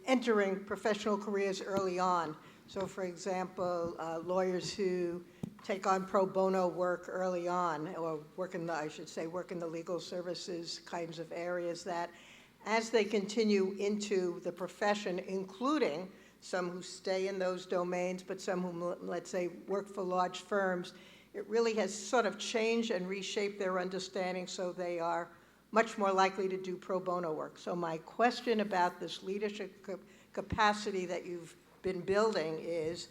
entering professional careers early on, so for example, lawyers who take on pro bono work early on, or work in the legal services kinds of areas, that as they continue into the profession, including some who stay in those domains, but some who, let's say, work for large firms, it really has sort of changed and reshaped their understanding, so they are much more likely to do pro bono work. So my question about this leadership capacity that you've been building is,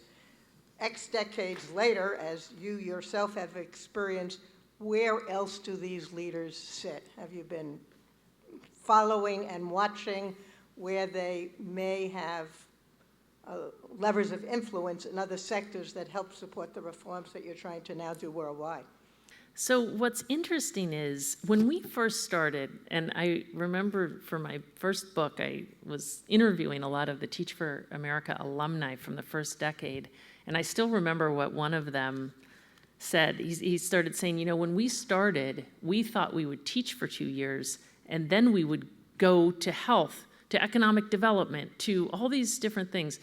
X decades later, as you yourself have experienced, where else do these leaders sit? Have you been following and watching where they may have levers of influence in other sectors that help support the reforms that you're trying to now do worldwide? So what's interesting is when we first started, and I remember for my first book, I was interviewing a lot of the Teach for America alumni from the first decade, and I still remember what one of them said. He started saying, you know, when we started, we thought we would teach for 2 years, and then we would go to health, to economic development, to all these different things.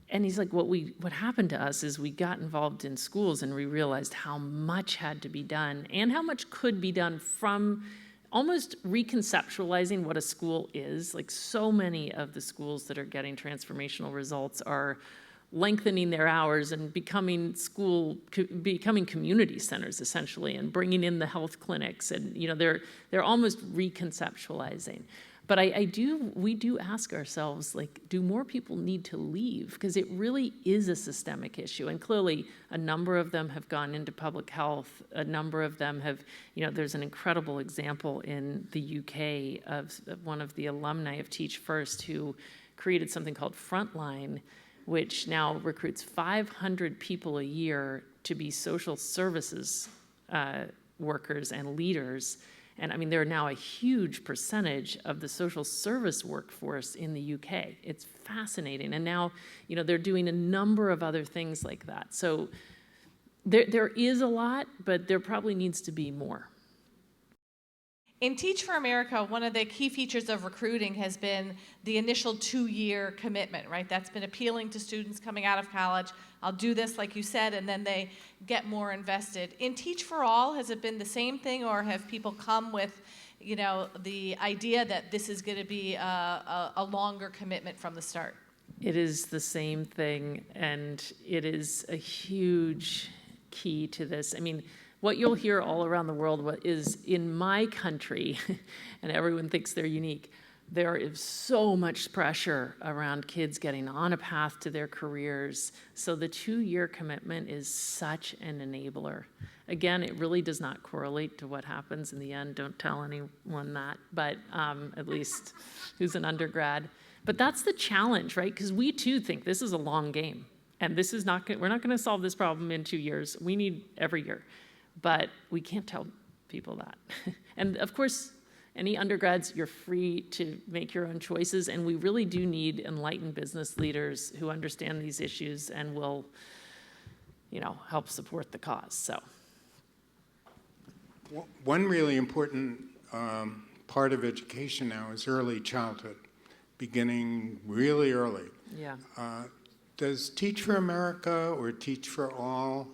And he's like, what happened to us is we got involved in schools and we realized how much had to be done and how much could be done from almost reconceptualizing what a school is. Like so many of the schools that are getting transformational results are lengthening their hours and becoming community centers essentially, and bringing in the health clinics, and you know they're almost reconceptualizing. But we do ask ourselves, like, do more people need to leave? Because it really is a systemic issue. And clearly, a number of them have gone into public health. A number of them have, you know, there's an incredible example in the UK of one of the alumni of Teach First who created something called Frontline, which now recruits 500 people a year to be social services workers and leaders. And I mean, they're now a huge percentage of the social service workforce in the UK. It's fascinating. And now, you know, they're doing a number of other things like that. So there is a lot, but there probably needs to be more. In Teach for America, one of the key features of recruiting has been the initial 2-year commitment, right? That's been appealing to students coming out of college. I'll do this, like you said, and then they get more invested. In Teach for All, has it been the same thing, or have people come with, you know, the idea that this is going to be a longer commitment from the start? It is the same thing, and it is a huge key to this. I mean, what you'll hear all around the world is in my country, and everyone thinks they're unique, there is so much pressure around kids getting on a path to their careers. So the 2-year commitment is such an enabler. Again, it really does not correlate to what happens in the end. Don't tell anyone that, but at least who's an undergrad. But that's the challenge, right? Because we too think this is a long game. And this is we're not going to solve this problem in 2 years. We need every year. But we can't tell people that. And of course, any undergrads, you're free to make your own choices, and we really do need enlightened business leaders who understand these issues and will, you know, help support the cause. So, one really important part of education now is early childhood, beginning really early. yeah. Does Teach for America or Teach for All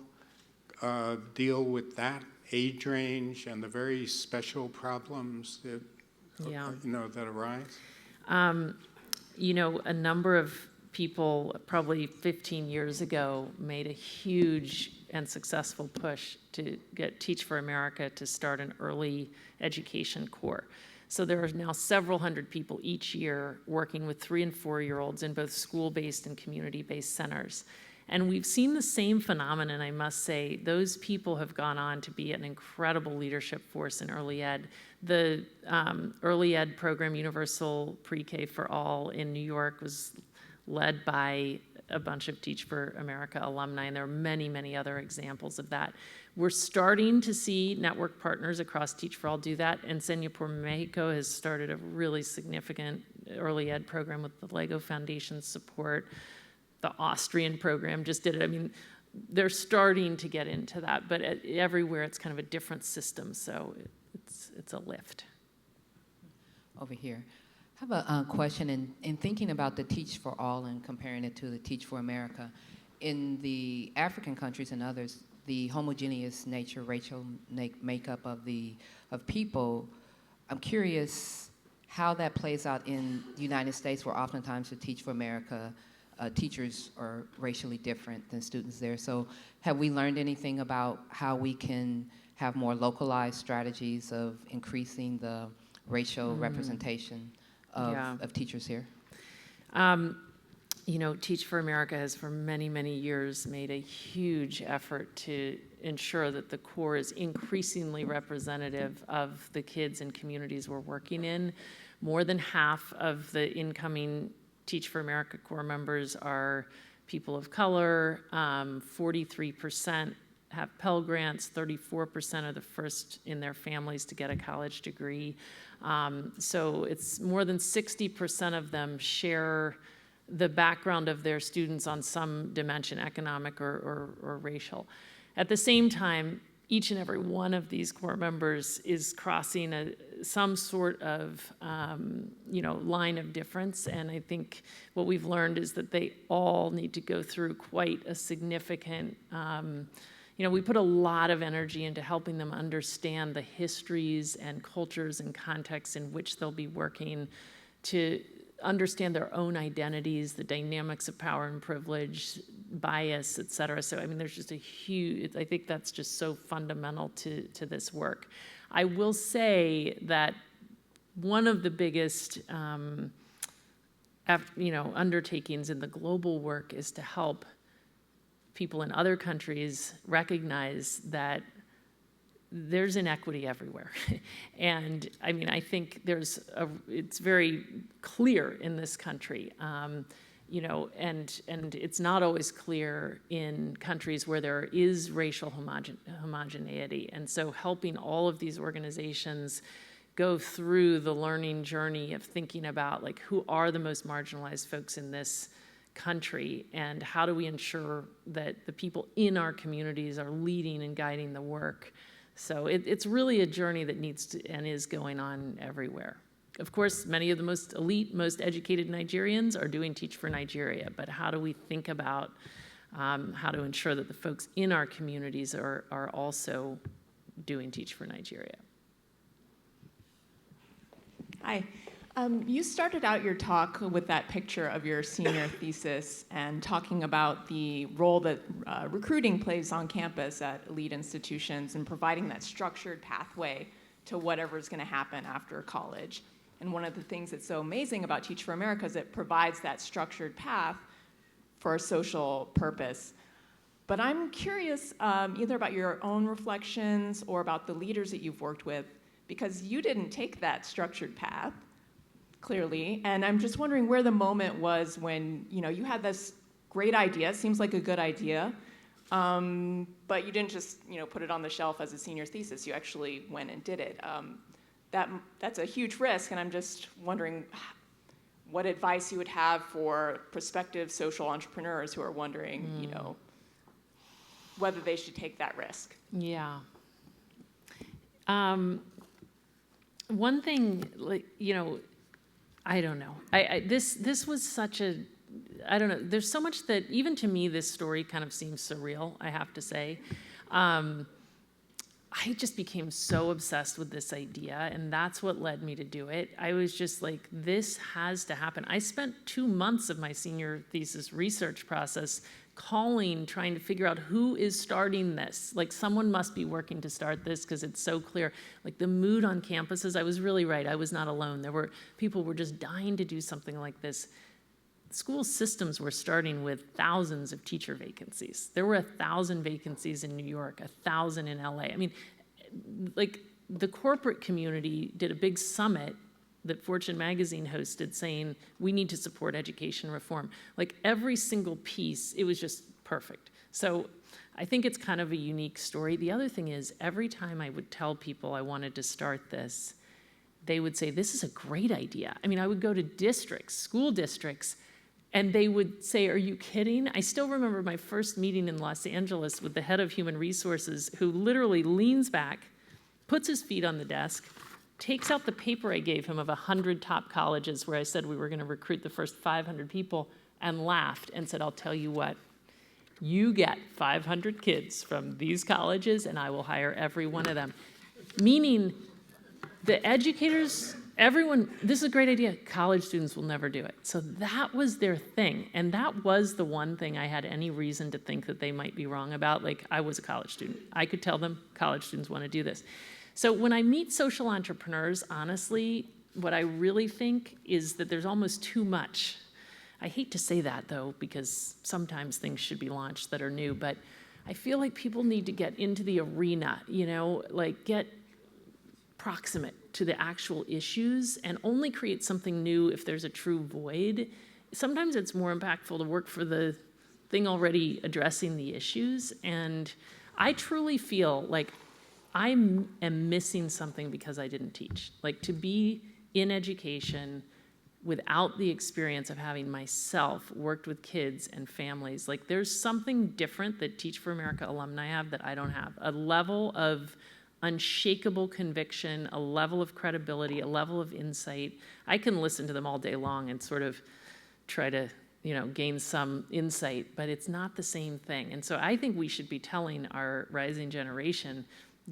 deal with that age range and the very special problems that that arise? You know, a number of people probably 15 years ago made a huge and successful push to get Teach for America to start an early education core. So there are now several hundred people each year working with 3- and 4-year-olds in both school-based and community-based centers. And we've seen the same phenomenon, I must say. Those people have gone on to be an incredible leadership force in early ed. The early ed program, Universal Pre-K for All in New York, was led by a bunch of Teach for America alumni, and there are many, many other examples of that. We're starting to see network partners across Teach for All do that, and Singapore, Mexico has started a really significant early ed program with the Lego Foundation's support. The Austrian program just did it. I mean, they're starting to get into that, but everywhere it's kind of a different system, so it's a lift. Over here. I have a question in thinking about the Teach for All and comparing it to the Teach for America. In the African countries and others, the homogeneous nature, racial makeup of people, I'm curious how that plays out in the United States, where oftentimes the Teach for America teachers are racially different than students there. So have we learned anything about how we can have more localized strategies of increasing the racial representation of teachers here? You know, Teach for America has for many, many years made a huge effort to ensure that the Corps is increasingly representative of the kids and communities we're working in. More than half of the incoming Teach for America Corps members are people of color. 43% have Pell Grants. 34% are the first in their families to get a college degree. So it's more than 60% of them share the background of their students on some dimension, economic or racial. At the same time, each and every one of these Corps members is crossing some sort of line of difference, and I think what we've learned is that they all need to go through quite a significant, we put a lot of energy into helping them understand the histories and cultures and contexts in which they'll be working, to understand their own identities, the dynamics of power and privilege, bias, et cetera. So, I mean, there's just I think that's just so fundamental to this work. I will say that one of the biggest, undertakings in the global work is to help people in other countries recognize that there's inequity everywhere. And I mean, I think it's very clear in this country, and it's not always clear in countries where there is racial homogeneity. And so helping all of these organizations go through the learning journey of thinking about, like, who are the most marginalized folks in this country, and how do we ensure that the people in our communities are leading and guiding the work. So it's really a journey that needs to and is going on everywhere. Of course, many of the most elite, most educated Nigerians are doing Teach for Nigeria, but how do we think about how to ensure that the folks in our communities are also doing Teach for Nigeria? Hi. You started out your talk with that picture of your senior thesis and talking about the role that recruiting plays on campus at elite institutions and providing that structured pathway to whatever's going to happen after college. And one of the things that's so amazing about Teach for America is it provides that structured path for a social purpose. But I'm curious either about your own reflections or about the leaders that you've worked with, because you didn't take that structured path, clearly, and I'm just wondering where the moment was when you had this great idea. It seems like a good idea, but you didn't just put it on the shelf as a senior thesis. You actually went and did it. That's a huge risk, and I'm just wondering what advice you would have for prospective social entrepreneurs who are wondering, whether they should take that risk. Yeah. One thing, I don't know. This was such a, I don't know. There's so much that, even to me, this story kind of seems surreal, I have to say. I just became so obsessed with this idea, and that's what led me to do it. I was just like, this has to happen. I spent 2 months of my senior thesis research process trying to figure out who is starting this. Like, someone must be working to start this, because it's so clear. Like, the mood on campuses, I was really right. I was not alone. People were just dying to do something like this. school systems were starting with thousands of teacher vacancies. There were 1,000 vacancies in New York, 1,000 in LA. I mean, like, the corporate community did a big summit that Fortune magazine hosted saying, we need to support education reform. Like, every single piece, it was just perfect. So I think it's kind of a unique story. The other thing is, every time I would tell people I wanted to start this, they would say, this is a great idea. I mean, I would go to districts, school districts, and they would say, are you kidding? I still remember my first meeting in Los Angeles with the head of human resources, who literally leans back, puts his feet on the desk, takes out the paper I gave him of 100 top colleges where I said we were going to recruit the first 500 people, and laughed and said, I'll tell you what, you get 500 kids from these colleges and I will hire every one of them. Meaning, the educators, everyone, this is a great idea. College students will never do it. So that was their thing. And that was the one thing I had any reason to think that they might be wrong about. Like, I was a college student. I could tell them college students want to do this. So when I meet social entrepreneurs, honestly, what I really think is that there's almost too much. I hate to say that, though, because sometimes things should be launched that are new. But I feel like people need to get into the arena, you know, like get proximate to the actual issues and only create something new if there's a true void. Sometimes it's more impactful to work for the thing already addressing the issues. And I truly feel like I am missing something because I didn't teach. Like, to be in education without the experience of having myself worked with kids and families, like, there's something different that Teach for America alumni have that I don't have. A level of unshakable conviction, a level of credibility, a level of insight. I can listen to them all day long and sort of try to, you know, gain some insight, but it's not the same thing. And so I think we should be telling our rising generation,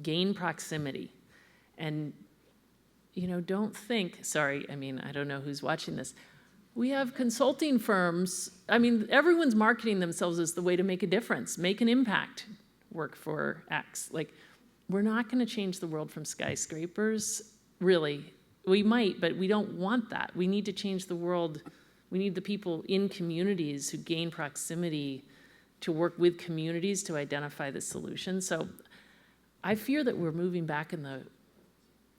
gain proximity. And, you know, don't think, sorry, I mean, I don't know who's watching this. We have consulting firms. I mean, everyone's marketing themselves as the way to make a difference, make an impact, work for X. Like, we're not going to change the world from skyscrapers, really. We might, but we don't want that. We need to change the world. We need the people in communities who gain proximity to work with communities to identify the solution. So I fear that we're moving back in the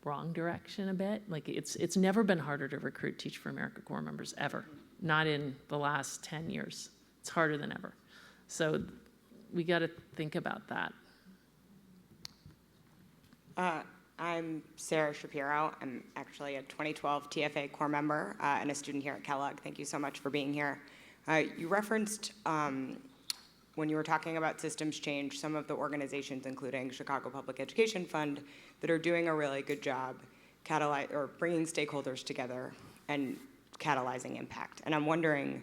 wrong direction a bit. Like, it's never been harder to recruit Teach for America Corps members, ever. Not in the last 10 years. It's harder than ever. So we got to think about that. I'm Sarah Shapiro. I'm actually a 2012 TFA Corps member and a student here at Kellogg. Thank you so much for being here. You referenced, when you were talking about systems change, some of the organizations, including Chicago Public Education Fund, that are doing a really good job bringing stakeholders together and catalyzing impact. And I'm wondering,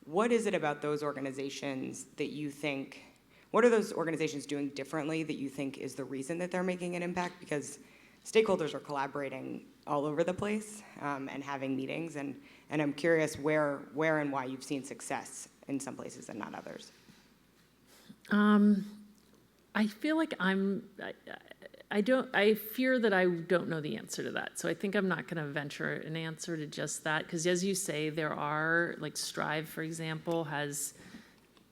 what is it about those organizations that you think, what are those organizations doing differently that you think is the reason that they're making an impact? Because stakeholders are collaborating all over the place and having meetings, and I'm curious where and why you've seen success in some places and not others. I feel like I fear that I don't know the answer to that. So I think I'm not going to venture an answer to just that, because as you say, there are, like Strive, for example, has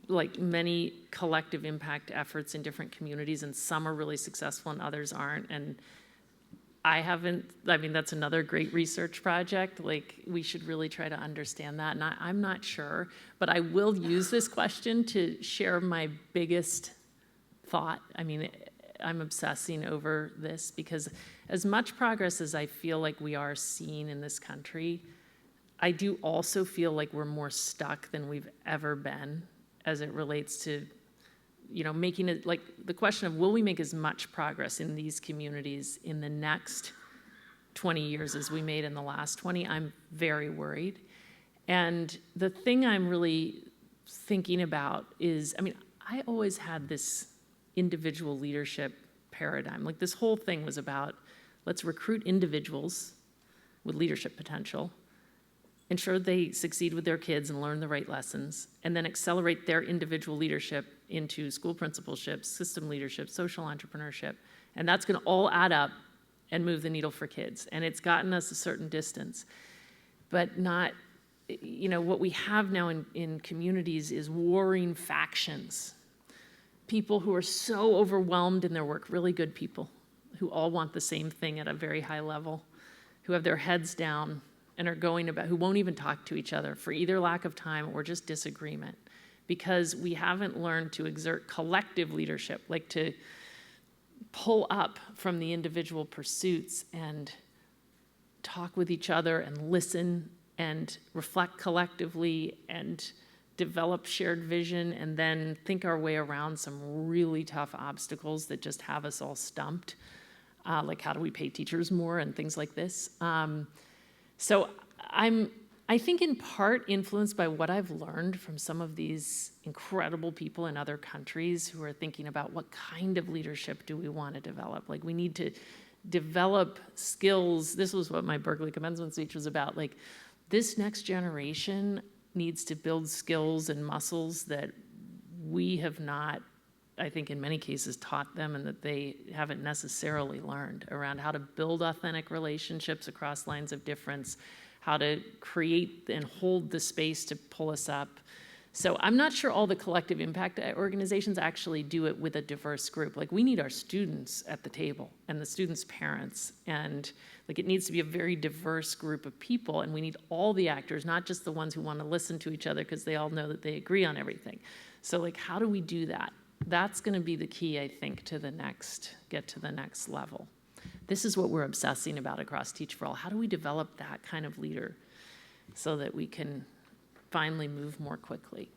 like many collective impact efforts in different communities, and some are really successful and others aren't. And that's another great research project. Like, we should really try to understand that. And I'm not sure, but I will use this question to share my biggest thought. I mean, I'm obsessing over this because as much progress as I feel like we are seeing in this country, I do also feel like we're more stuck than we've ever been as it relates to, you know, making it, like, the question of will we make as much progress in these communities in the next 20 years as we made in the last 20, I'm very worried. And the thing I'm really thinking about is, I mean, I always had this individual leadership paradigm. Like, this whole thing was about, let's recruit individuals with leadership potential, ensure they succeed with their kids and learn the right lessons, and then accelerate their individual leadership into school principalship, system leadership, social entrepreneurship. And that's going to all add up and move the needle for kids. And it's gotten us a certain distance, but not what we have now in communities is warring factions. People who are so overwhelmed in their work, really good people, who all want the same thing at a very high level, who have their heads down and are going about, who won't even talk to each other for either lack of time or just disagreement, because we haven't learned to exert collective leadership, like to pull up from the individual pursuits and talk with each other and listen and reflect collectively and develop shared vision and then think our way around some really tough obstacles that just have us all stumped, like how do we pay teachers more and things like this. So I think in part influenced by what I've learned from some of these incredible people in other countries who are thinking about what kind of leadership do we want to develop. Like we need to develop skills. This was what my Berkeley commencement speech was about. Like this next generation needs to build skills and muscles that we have not, I think in many cases, taught them and that they haven't necessarily learned around how to build authentic relationships across lines of difference, how to create and hold the space to pull us up. So I'm not sure all the collective impact organizations actually do it with a diverse group. Like we need our students at the table and the students' parents, and like it needs to be a very diverse group of people, and we need all the actors, not just the ones who want to listen to each other because they all know that they agree on everything. So like how do we do that? That's going to be the key, I think, to get to the next level. This is what we're obsessing about across Teach for All. How do we develop that kind of leader so that we can finally move more quickly?